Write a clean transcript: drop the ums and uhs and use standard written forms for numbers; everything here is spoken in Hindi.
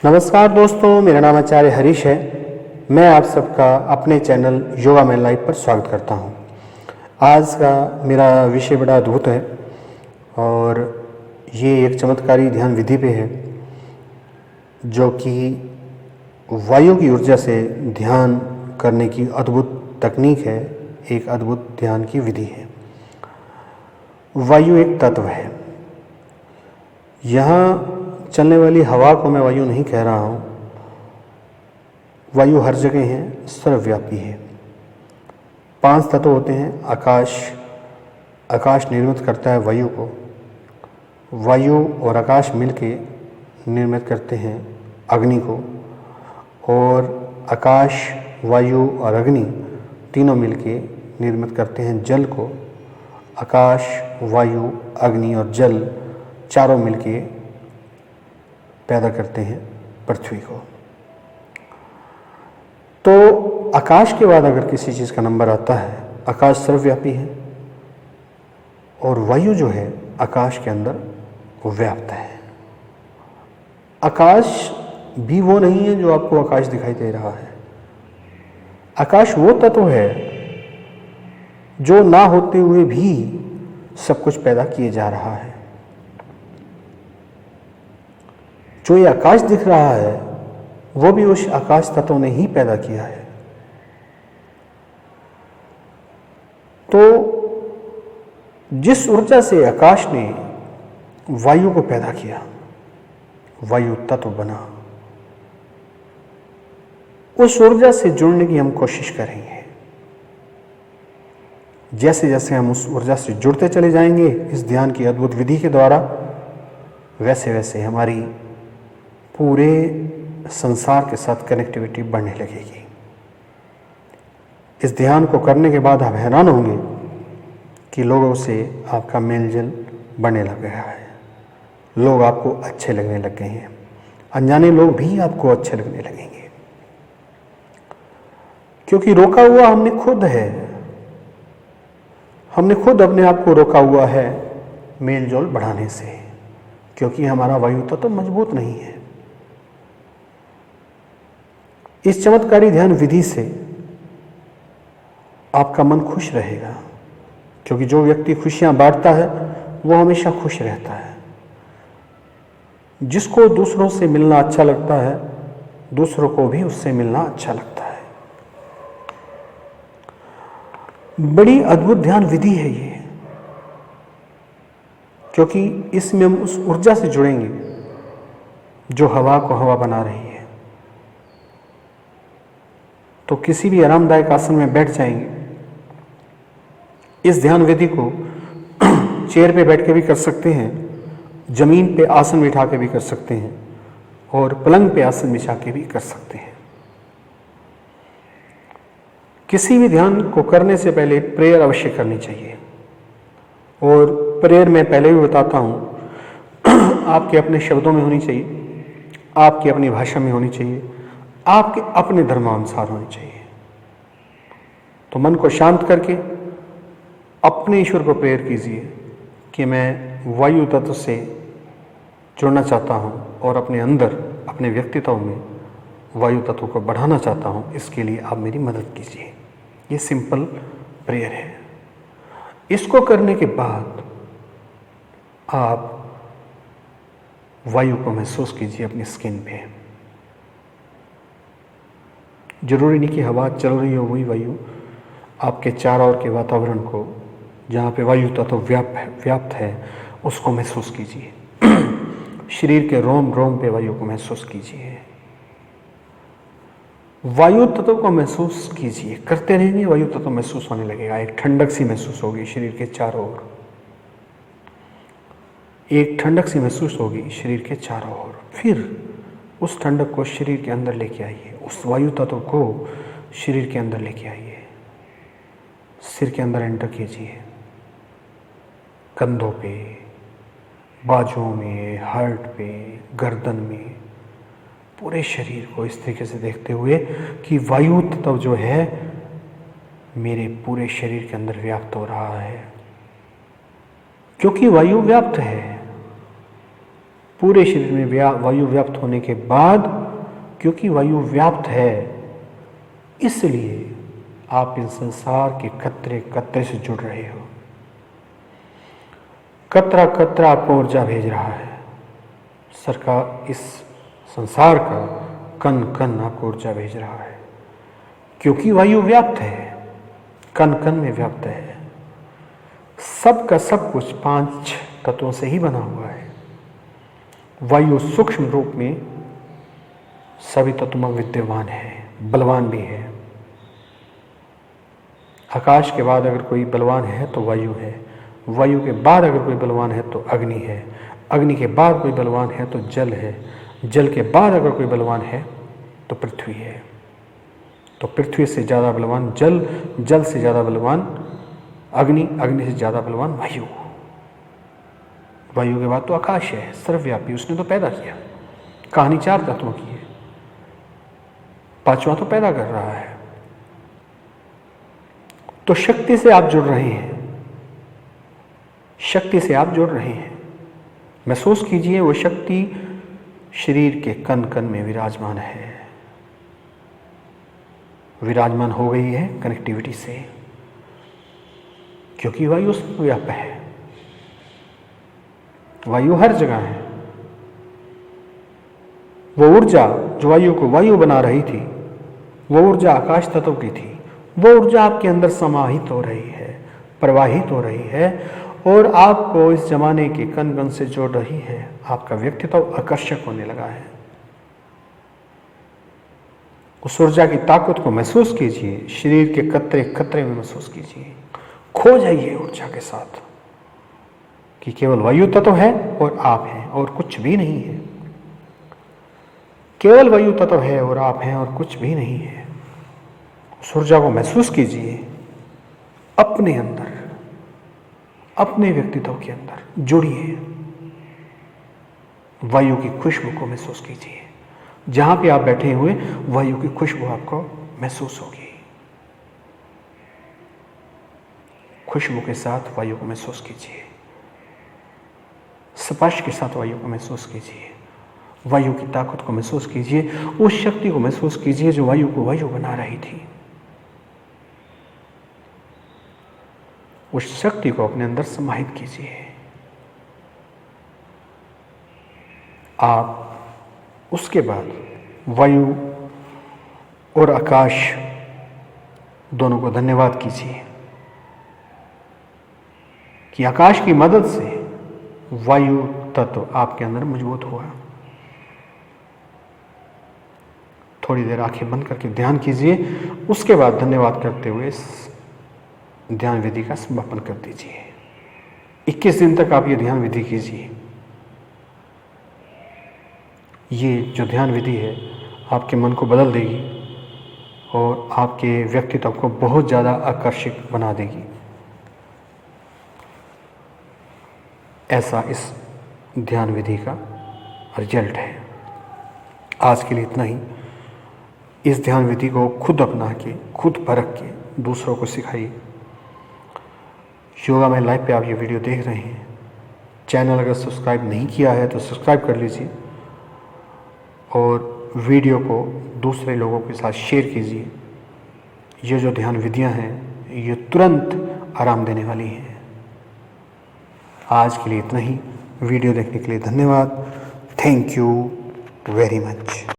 नमस्कार दोस्तों, मेरा नाम आचार्य हरीश है। मैं आप सबका अपने चैनल योगा मैन लाइफ पर स्वागत करता हूं। आज का मेरा विषय बड़ा अद्भुत है और ये एक चमत्कारी ध्यान विधि पे है जो कि वायु की ऊर्जा से ध्यान करने की अद्भुत तकनीक है, एक अद्भुत ध्यान की विधि है। वायु एक तत्व है। यहाँ चलने वाली हवा को मैं वायु नहीं कह रहा हूँ। वायु हर जगह है, सर्वव्यापी है। 5 तत्व होते हैं। आकाश निर्मित करता है वायु को। वायु और आकाश मिलके निर्मित करते हैं अग्नि को, और आकाश, वायु और अग्नि तीनों मिलके निर्मित करते हैं जल को। आकाश, वायु, अग्नि और जल चारों मिलके पैदा करते हैं पृथ्वी को। तो आकाश के बाद अगर किसी चीज़ का नंबर आता है, आकाश सर्वव्यापी है और वायु जो है आकाश के अंदर वो व्याप्त है। आकाश भी वो नहीं है जो आपको आकाश दिखाई दे रहा है। आकाश वो तत्व है जो ना होते हुए भी सब कुछ पैदा किए जा रहा है। जो ये आकाश दिख रहा है वो भी उस आकाश तत्व ने ही पैदा किया है। तो जिस ऊर्जा से आकाश ने वायु को पैदा किया, वायु तत्व बना, उस ऊर्जा से जुड़ने की हम कोशिश करेंगे। जैसे जैसे हम उस ऊर्जा से जुड़ते चले जाएंगे इस ध्यान की अद्भुत विधि के द्वारा, वैसे वैसे हमारी पूरे संसार के साथ कनेक्टिविटी बढ़ने लगेगी। इस ध्यान को करने के बाद आप हैरान होंगे कि लोगों से आपका मेलजोल बढ़ने लग गया है। लोग आपको अच्छे लगने लग गए हैं। अनजाने लोग भी आपको अच्छे लगने लगेंगे, क्योंकि रोका हुआ हमने खुद है। हमने खुद अपने आप को रोका हुआ है मेलजोल बढ़ाने से, क्योंकि हमारा वायु तत्व मजबूत नहीं है। इस चमत्कारी ध्यान विधि से आपका मन खुश रहेगा, क्योंकि जो व्यक्ति खुशियां बांटता है वो हमेशा खुश रहता है। जिसको दूसरों से मिलना अच्छा लगता है, दूसरों को भी उससे मिलना अच्छा लगता है। बड़ी अद्भुत ध्यान विधि है ये, क्योंकि इसमें हम उस ऊर्जा से जुड़ेंगे जो हवा को हवा बना रही है। तो किसी भी आरामदायक आसन में बैठ जाएंगे। इस ध्यान विधि को चेयर पे बैठ के भी कर सकते हैं, जमीन पे आसन बिठा के भी कर सकते हैं, और पलंग पे आसन बिछा के भी कर सकते हैं। किसी भी ध्यान को करने से पहले प्रेयर अवश्य करनी चाहिए, और प्रेयर मैं पहले भी बताता हूँ आपके अपने शब्दों में होनी चाहिए, आपकी अपनी भाषा में होनी चाहिए, आपके अपने धर्मानुसार होनी चाहिए। तो मन को शांत करके अपने ईश्वर को प्रेयर कीजिए कि मैं वायु तत्व से जुड़ना चाहता हूँ और अपने अंदर, अपने व्यक्तित्व में वायु तत्व को बढ़ाना चाहता हूँ। इसके लिए आप मेरी मदद कीजिए। ये सिंपल प्रेयर है। इसको करने के बाद आप वायु को महसूस कीजिए अपनी स्किन पे। जरूरी नहीं कि हवा चल रही हो वही वायु, आपके चारों ओर के वातावरण को, जहाँ पे वायु तत्व व्याप्त है, उसको महसूस कीजिए। शरीर के रोम रोम पे वायु को महसूस कीजिए। वायु तत्व को महसूस कीजिए। करते रहेंगे, वायु तत्व महसूस होने लगेगा। एक ठंडक सी महसूस होगी शरीर के चारों ओर। एक ठंडक सी महसूस होगी शरीर के चारों ओर। फिर उस ठंडक को शरीर के अंदर लेके आइए। उस वायु तत्व को शरीर के अंदर लेके आइए। सिर के अंदर एंटर कीजिए, कंधों पे, बाजुओं में, हार्ट पे, गर्दन में, पूरे शरीर को इस तरीके से देखते हुए कि वायु तत्व जो है मेरे पूरे शरीर के अंदर व्याप्त हो रहा है, क्योंकि वायु व्याप्त है। पूरे शरीर में वायु व्याप्त होने के बाद, क्योंकि वायु व्याप्त है इसलिए आप इस संसार के कतरे कतरे से जुड़ रहे हो। कतरा कतरा आपको ऊर्जा भेज रहा है। सरकार इस संसार का कण कण आपको ऊर्जा भेज रहा है, क्योंकि वायु व्याप्त है, कण कण में व्याप्त है। सब का सब कुछ 5 तत्वों से ही बना हुआ है। वायु सूक्ष्म रूप में सभी तत्वों में विद्यमान है, बलवान भी है। आकाश के बाद अगर कोई बलवान है तो वायु है, वायु के बाद अगर कोई बलवान है तो अग्नि है, अग्नि के बाद कोई बलवान है तो जल है, जल के बाद अगर कोई बलवान है तो पृथ्वी है। तो पृथ्वी से ज़्यादा बलवान जल, जल से ज़्यादा बलवान अग्नि, अग्नि से ज़्यादा बलवान वायु, वायु के बाद तो आकाश है, सर्वव्यापी, उसने तो पैदा किया। कहानी 4 तत्वों की है, 5वां तो पैदा कर रहा है। तो शक्ति से आप जुड़ रहे हैं, शक्ति से आप जुड़ रहे हैं। महसूस कीजिए वो शक्ति शरीर के कण कण में विराजमान है, विराजमान हो गई है कनेक्टिविटी से, क्योंकि वायु सर्वव्यापी है। वायु हर जगह है। वो ऊर्जा जो वायु को वायु बना रही थी, वो ऊर्जा आकाश तत्व की थी। वो ऊर्जा आपके अंदर समाहित हो रही है, प्रवाहित हो रही है और आपको इस जमाने के कण कण से जोड़ रही है। आपका व्यक्तित्व आकर्षक होने लगा है। उस ऊर्जा की ताकत को महसूस कीजिए, शरीर के कतरे कतरे में महसूस कीजिए। खो जाइए ऊर्जा के साथ कि केवल वायु तत्व है और आप हैं और कुछ भी नहीं है। केवल वायु तत्व है और आप हैं और कुछ भी नहीं है। उस ऊर्जा को महसूस कीजिए अपने अंदर, अपने व्यक्तित्व के अंदर जुड़िए। वायु की खुशबू को महसूस कीजिए। जहां पे आप बैठे हुए वायु की खुशबू आपको महसूस होगी। खुशबू के साथ वायु को महसूस कीजिए, स्पर्श के साथ वायु को महसूस कीजिए, वायु की ताकत को महसूस कीजिए, उस शक्ति को महसूस कीजिए जो वायु को वायु बना रही थी। उस शक्ति को अपने अंदर समाहित कीजिए। आप उसके बाद वायु और आकाश दोनों को धन्यवाद कीजिए कि आकाश की मदद से वायु तत्व आपके अंदर मजबूत हुआ। थोड़ी देर आंखें बंद करके ध्यान कीजिए। उसके बाद धन्यवाद करते हुए इस ध्यान विधि का समापन कर दीजिए। 21 दिन तक आप ये ध्यान विधि कीजिए। ये जो ध्यान विधि है आपके मन को बदल देगी और आपके व्यक्तित्व को बहुत ज़्यादा आकर्षक बना देगी। ऐसा इस ध्यान विधि का रिजल्ट है। आज के लिए इतना ही। इस ध्यान विधि को खुद अपना के, खुद परख के दूसरों को सिखाइए। योगा में लाइव पे आप ये वीडियो देख रहे हैं, चैनल अगर सब्सक्राइब नहीं किया है तो सब्सक्राइब कर लीजिए और वीडियो को दूसरे लोगों के साथ शेयर कीजिए। ये जो ध्यान विधियां हैं ये तुरंत आराम देने वाली हैं। आज के लिए इतना ही। वीडियो देखने के लिए धन्यवाद। Thank you very much.